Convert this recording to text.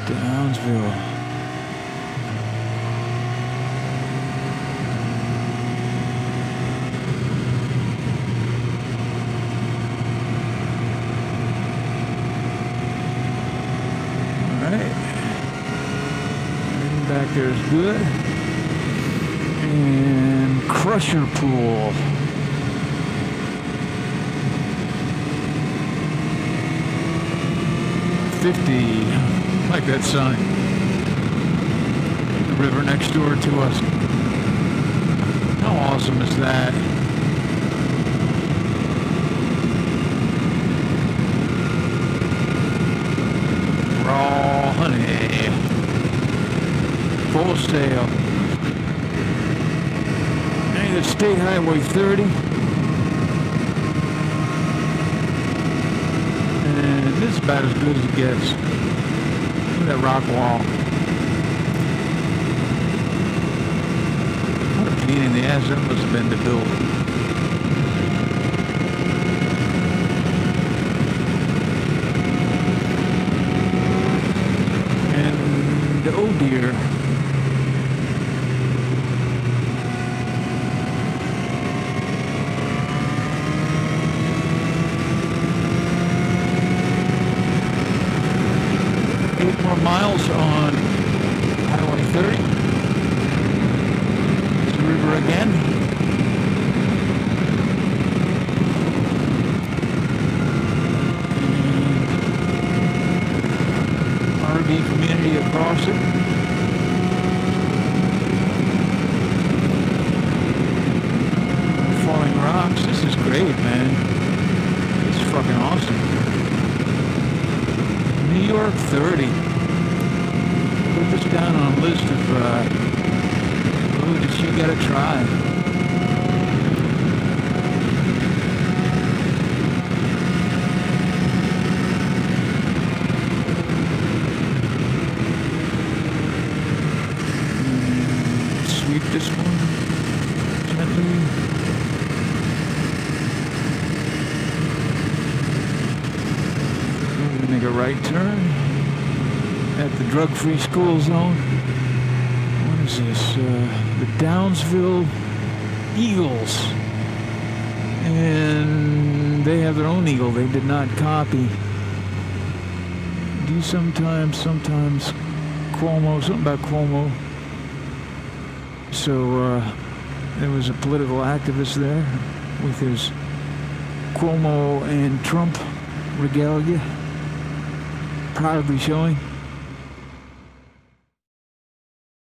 Downsville. Alright. Back there's good. And Crusher Pool. I like that sign. The river next door to us. How awesome is that? Raw honey. Full sail. And it's State Highway 30. And this is about as good as it gets. Look at that rock wall. What a pain in the ass that must have been to build. And oh dear. Miles on Highway 30. It's the river again. RV community across it. Falling rocks. This is great, man. This is fucking awesome. New York 30. Put this down on a list of food that you gotta try. Sweep this one gently. We're gonna make a right turn at the drug-free school zone. What is this? The Downsville Eagles. And they have their own eagle. They did not copy. Do sometimes Cuomo, something about Cuomo. So there was a political activist there with his Cuomo and Trump regalia, proudly showing.